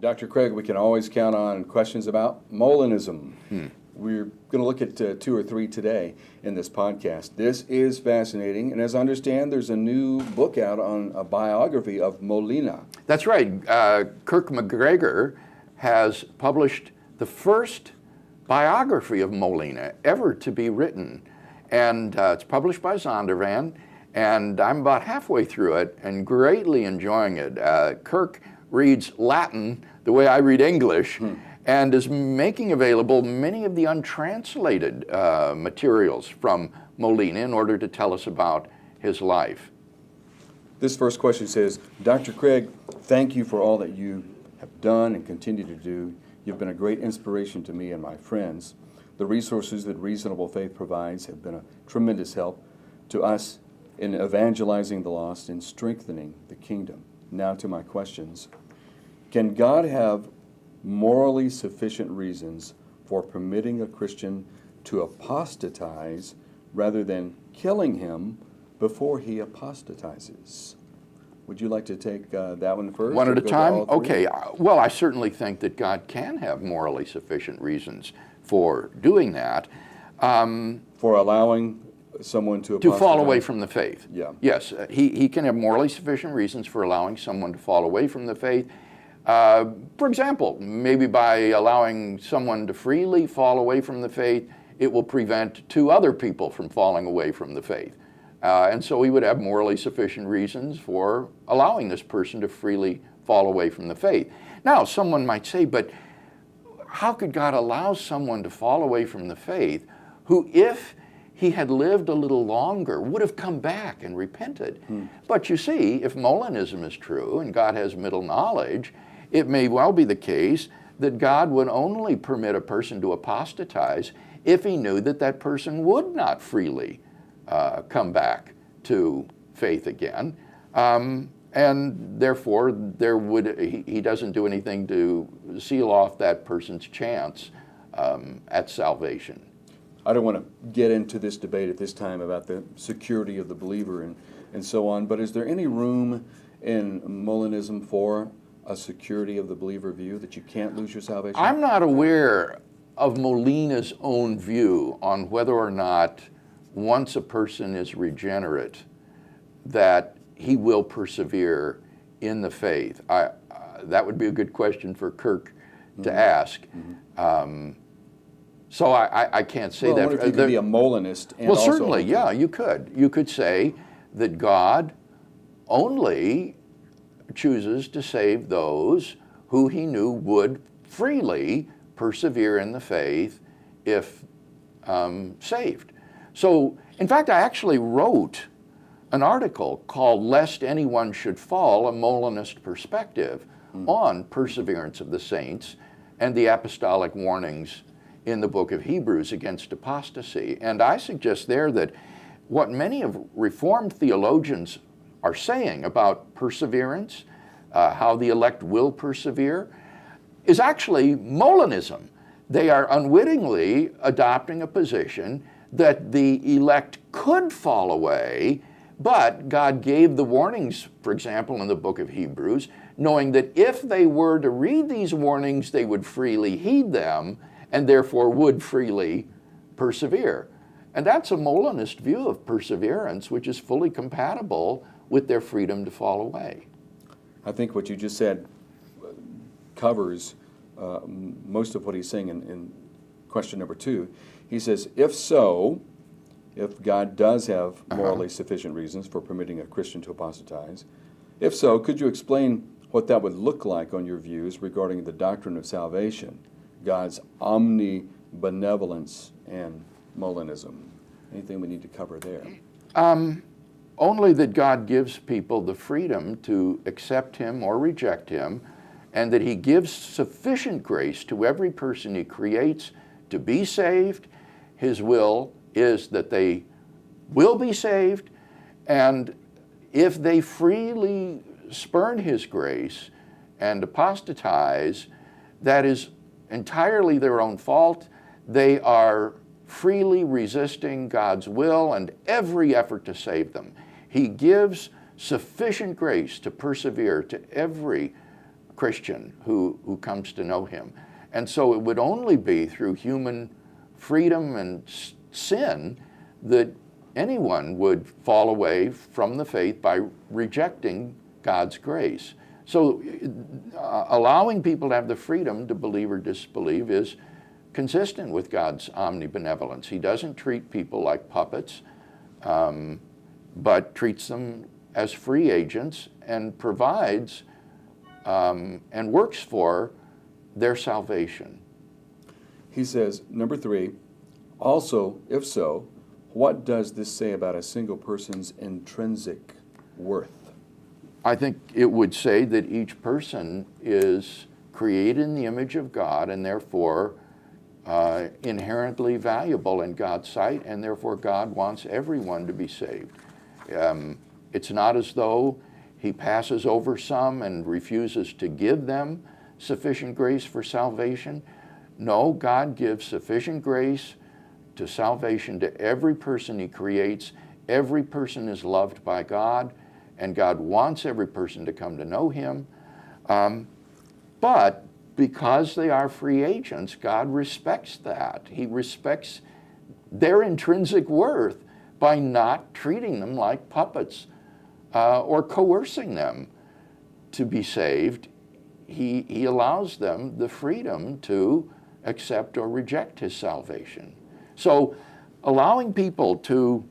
Dr. Craig, we can always count on questions about Molinism. We're going to look at 2 or 3 today in this podcast. This is fascinating, and as I understand, there's a new book out on a biography of Molina. That's right. Kirk McGregor has published the first biography of Molina ever to be written, and it's published by Zondervan, and I'm about halfway through it and greatly enjoying it. Kirk reads Latin the way I read English, and is making available many of the untranslated materials from Molina in order to tell us about his life. This first question says, Dr. Craig, thank you for all that you have done and continue to do. You've been a great inspiration to me and my friends. The resources that Reasonable Faith provides have been a tremendous help to us in evangelizing the lost and strengthening the kingdom. Now to my questions. Can God have morally sufficient reasons for permitting a Christian to apostatize rather than killing him before he apostatizes? Would you like to take that one first? One at a time? Okay. Well, I certainly think that God can have morally sufficient reasons for doing that. For allowing someone to apostatize? To fall away from the faith. Yeah. Yes, he can have morally sufficient reasons for allowing someone to fall away from the faith. For example, maybe by allowing someone to freely fall away from the faith, it will prevent 2 other people from falling away from the faith. And so he would have morally sufficient reasons for allowing this person to freely fall away from the faith. Now, someone might say, but how could God allow someone to fall away from the faith who, if he had lived a little longer, would have come back and repented? But you see, if Molinism is true and God has middle knowledge, it may well be the case that God would only permit a person to apostatize if he knew that that person would not freely come back to faith again. And therefore, he doesn't do anything to seal off that person's chance at salvation. I don't want to get into this debate at this time about the security of the believer and so on, but is there any room in Molinism for a security of the believer view that you can't lose your salvation? I'm not aware of Molina's own view on whether or not once a person is regenerate that he will persevere in the faith. That would be a good question for Kirk to ask. So I can't say that. What if you could be a Molinist? And well, also certainly, yeah, you could. You could say that God only chooses to save those who he knew would freely persevere in the faith if saved. So, in fact, I actually wrote an article called Lest Anyone Should Fall, a Molinist Perspective on perseverance of the saints and the apostolic warnings in the book of Hebrews against apostasy. And I suggest there that what many of Reformed theologians are saying about perseverance, how the elect will persevere, is actually Molinism. They are unwittingly adopting a position that the elect could fall away, but God gave the warnings, for example, in the book of Hebrews, knowing that if they were to read these warnings, they would freely heed them and therefore would freely persevere. And that's a Molinist view of perseverance, which is fully compatible with their freedom to fall away. I think what you just said covers most of what he's saying in question number 2. He says, if God does have morally sufficient reasons for permitting a Christian to apostatize, if so, could you explain what that would look like on your views regarding the doctrine of salvation, God's omnibenevolence, and Molinism? Anything we need to cover there? Only that God gives people the freedom to accept him or reject him, and that he gives sufficient grace to every person he creates to be saved. His will is that they will be saved, and if they freely spurn his grace and apostatize, that is entirely their own fault. They are freely resisting God's will and every effort to save them. He gives sufficient grace to persevere to every Christian who comes to know him. And so it would only be through human freedom and sin that anyone would fall away from the faith by rejecting God's grace. So allowing people to have the freedom to believe or disbelieve is consistent with God's omnibenevolence. He doesn't treat people like puppets, but treats them as free agents and provides and works for their salvation. He says, number 3, also, if so, what does this say about a single person's intrinsic worth? I think it would say that each person is created in the image of God and therefore inherently valuable in God's sight, and therefore God wants everyone to be saved. It's not as though he passes over some and refuses to give them sufficient grace for salvation. No, God gives sufficient grace to salvation to every person he creates. Every person is loved by God, and God wants every person to come to know him. But because they are free agents, God respects that. He respects their intrinsic worth by not treating them like puppets or coercing them to be saved. He allows them the freedom to accept or reject his salvation. So allowing people to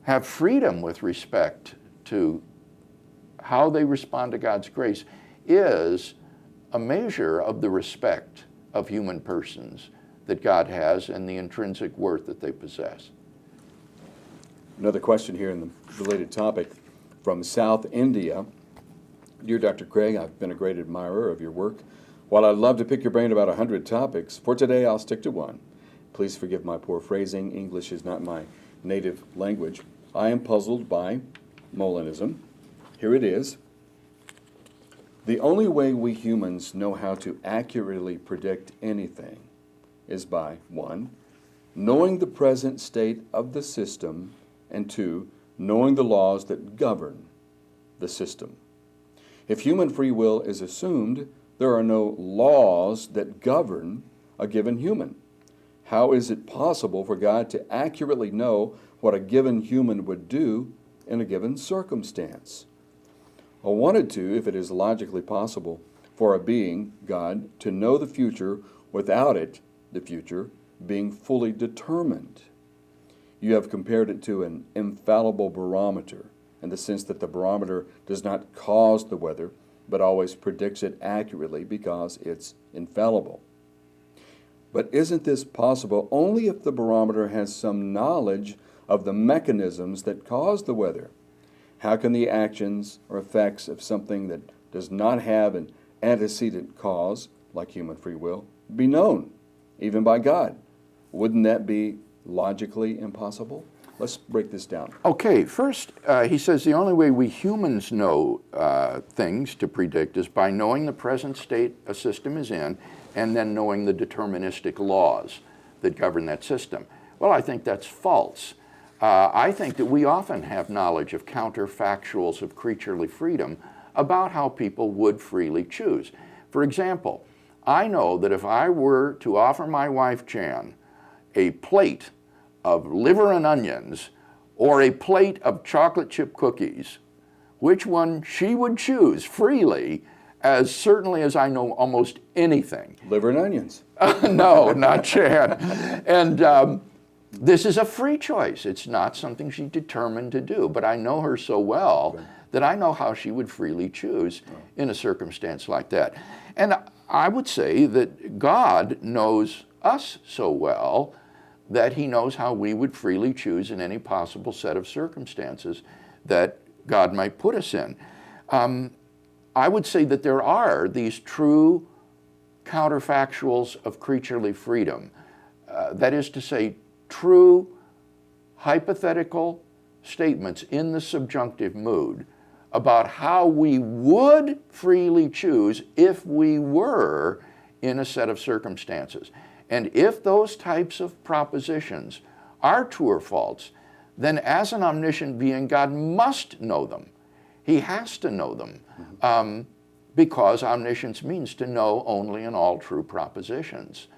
have freedom with respect to how they respond to God's grace is a measure of the respect of human persons that God has and the intrinsic worth that they possess. Another question here in the related topic from South India. Dear Dr. Craig, I've been a great admirer of your work. While I'd love to pick your brain about 100 topics, for today I'll stick to one. Please forgive my poor phrasing. English is not my native language. I am puzzled by Molinism. Here it is. The only way we humans know how to accurately predict anything is by 1, knowing the present state of the system, and 2, knowing the laws that govern the system. If human free will is assumed, there are no laws that govern a given human. How is it possible for God to accurately know what a given human would do in a given circumstance? I wanted to, if it is logically possible, for a being, God, to know the future without it, the future, being fully determined. You have compared it to an infallible barometer, in the sense that the barometer does not cause the weather, but always predicts it accurately because it's infallible. But isn't this possible only if the barometer has some knowledge of the mechanisms that cause the weather? How can the actions or effects of something that does not have an antecedent cause, like human free will, be known, even by God? Wouldn't that be logically impossible? Let's break this down. Okay, first, he says the only way we humans know things to predict is by knowing the present state a system is in, and then knowing the deterministic laws that govern that system. Well, I think that's false. I think that we often have knowledge of counterfactuals of creaturely freedom about how people would freely choose. For example, I know that if I were to offer my wife, Jan, a plate of liver and onions or a plate of chocolate chip cookies, which one she would choose freely, as certainly as I know almost anything. Liver and onions. No, not Jan. And this is a free choice. It's not something she's determined to do, but I know her so well that I know how she would freely choose in a circumstance like that. And I would say that God knows us so well that he knows how we would freely choose in any possible set of circumstances that God might put us in. I would say that there are these true counterfactuals of creaturely freedom. That is to say, true hypothetical statements in the subjunctive mood about how we would freely choose if we were in a set of circumstances. And if those types of propositions are true or false, then as an omniscient being, God must know them. He has to know them. because omniscience means to know only in all true propositions.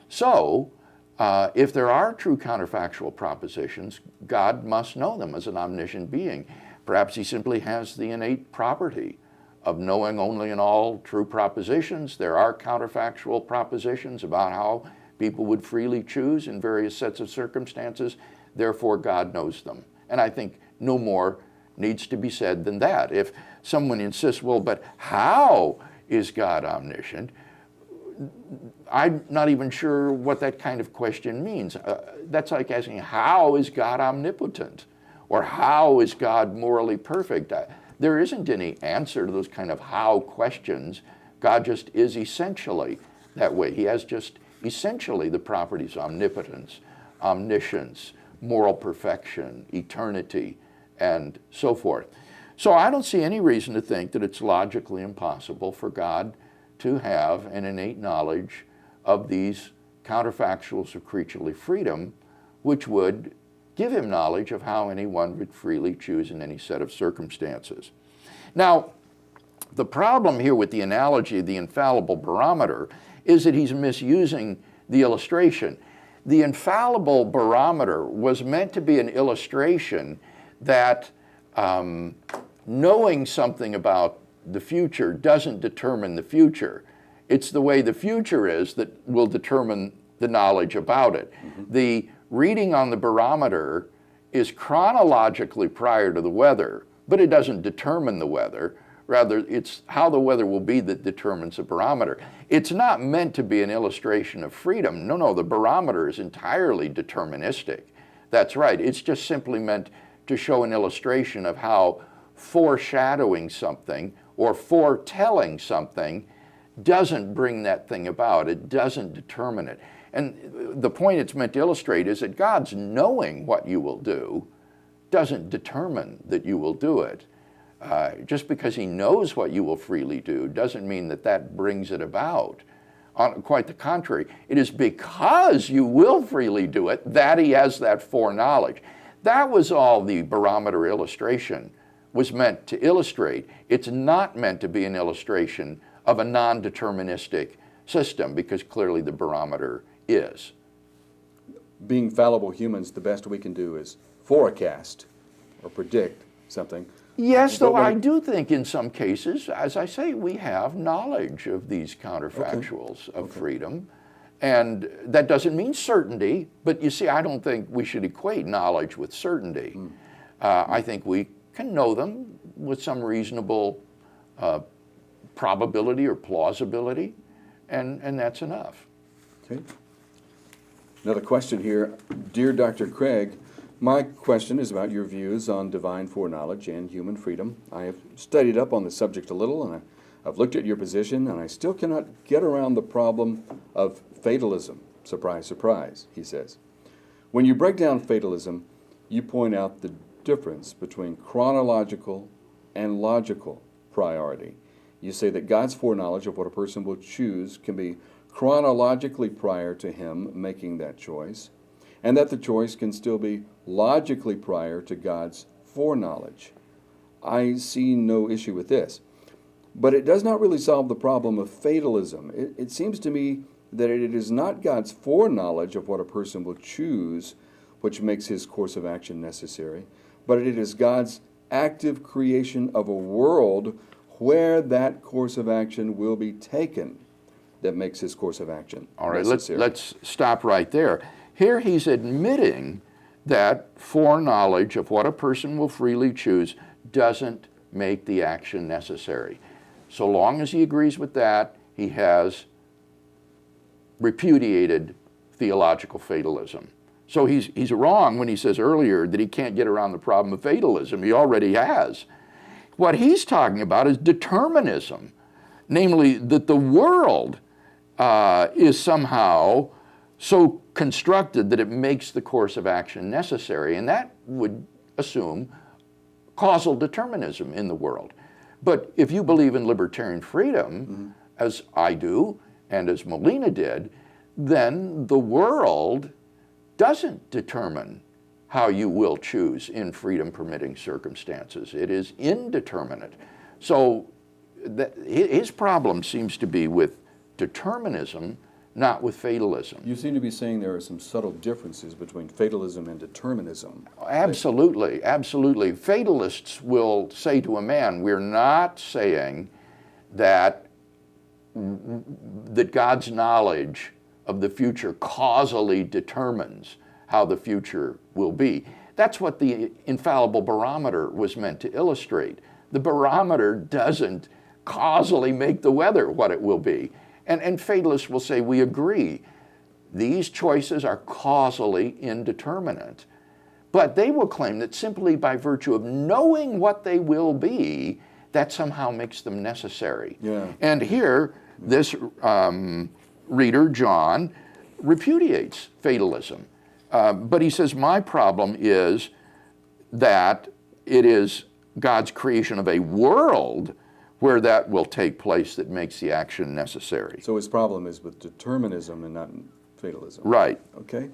So, if there are true counterfactual propositions, God must know them as an omniscient being. Perhaps he simply has the innate property of knowing only in all true propositions. There are counterfactual propositions about how people would freely choose in various sets of circumstances. Therefore, God knows them. And I think no more needs to be said than that. If someone insists, well, but how is God omniscient? I'm not even sure what that kind of question means. That's like asking, how is God omnipotent? Or how is God morally perfect? There isn't any answer to those kind of how questions. God just is essentially that way. He has just essentially the properties: omnipotence, omniscience, moral perfection, eternity, and so forth. So I don't see any reason to think that it's logically impossible for God to have an innate knowledge of these counterfactuals of creaturely freedom, which would give him knowledge of how anyone would freely choose in any set of circumstances. Now, the problem here with the analogy of the infallible barometer is that he's misusing the illustration. The infallible barometer was meant to be an illustration that knowing something about the future doesn't determine the future. It's the way the future is that will determine the knowledge about it. Mm-hmm. The reading on the barometer is chronologically prior to the weather, but it doesn't determine the weather. Rather, it's how the weather will be that determines the barometer. It's not meant to be an illustration of freedom. No, the barometer is entirely deterministic. That's right. It's just simply meant to show an illustration of how foreshadowing something or foretelling something doesn't bring that thing about. It doesn't determine it. And the point it's meant to illustrate is that God's knowing what you will do doesn't determine that you will do it. Just because he knows what you will freely do doesn't mean that that brings it about. Quite the contrary. It is because you will freely do it that he has that foreknowledge. That was all the barometer illustration was meant to illustrate. It's not meant to be an illustration of a non-deterministic system, because clearly the barometer is. Being fallible humans, the best we can do is forecast or predict something. Yes, though I do think in some cases, as I say, we have knowledge of these counterfactuals of freedom. And that doesn't mean certainty, but you see, I don't think we should equate knowledge with certainty. I think we can know them with some reasonable probability or plausibility, and that's enough. Okay. Another question here. Dear Dr. Craig, my question is about your views on divine foreknowledge and human freedom. I have studied up on the subject a little, and I've looked at your position, and I still cannot get around the problem of fatalism. Surprise, surprise, he says. When you break down fatalism, you point out the difference between chronological and logical priority. You say that God's foreknowledge of what a person will choose can be chronologically prior to him making that choice, and that the choice can still be logically prior to God's foreknowledge. I see no issue with this. But it does not really solve the problem of fatalism. It seems to me that it is not God's foreknowledge of what a person will choose which makes his course of action necessary, but it is God's active creation of a world where that course of action will be taken that makes his course of action necessary. Let's stop right there. Here he's admitting that foreknowledge of what a person will freely choose doesn't make the action necessary. So long as he agrees with that, he has repudiated theological fatalism. So he's wrong when he says earlier that he can't get around the problem of fatalism. He already has. What he's talking about is determinism, namely that the world is somehow so constructed that it makes the course of action necessary, and that would assume causal determinism in the world. But if you believe in libertarian freedom, as I do, and as Molina did, then the world doesn't determine how you will choose in freedom-permitting circumstances. It is indeterminate. So his problem seems to be with determinism, not with fatalism. You seem to be saying there are some subtle differences between fatalism and determinism. Absolutely, absolutely. Fatalists will say to a man, we're not saying that God's knowledge of the future causally determines how the future will be. That's what the infallible barometer was meant to illustrate. The barometer doesn't causally make the weather what it will be. And fatalists will say, we agree, these choices are causally indeterminate. But they will claim that simply by virtue of knowing what they will be, that somehow makes them necessary. Yeah. And here, this reader, John, repudiates fatalism. But he says, my problem is that it is God's creation of a world where that will take place that makes the action necessary. So his problem is with determinism and not fatalism. Right. Okay?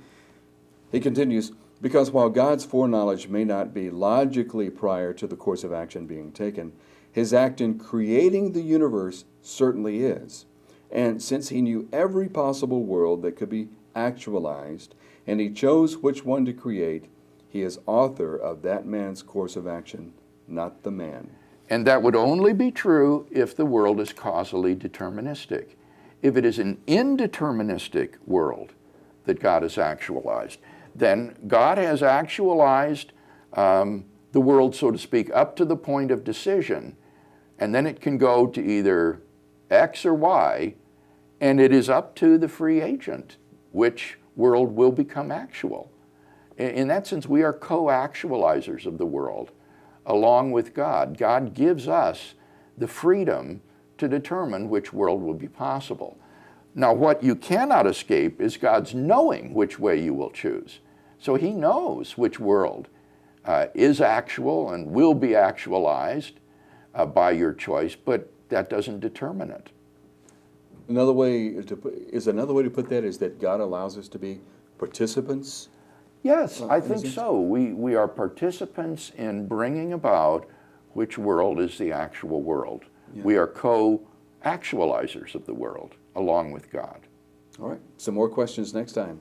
He continues, because while God's foreknowledge may not be logically prior to the course of action being taken, his act in creating the universe certainly is. And since he knew every possible world that could be actualized, and he chose which one to create, he is author of that man's course of action, not the man. And that would only be true if the world is causally deterministic. If it is an indeterministic world that God has actualized, then God has actualized the world, so to speak, up to the point of decision, and then it can go to either X or Y, and it is up to the free agent which world will become actual. In that sense, we are co-actualizers of the world, along with God. God gives us the freedom to determine which world will be possible. Now, what you cannot escape is God's knowing which way you will choose. So he knows which world is actual and will be actualized by your choice, but that doesn't determine it. Another way to put that is that God allows us to be participants. Yes, I think so. We are participants in bringing about which world is the actual world. Yeah. We are co-actualizers of the world, along with God. All right. Some more questions next time.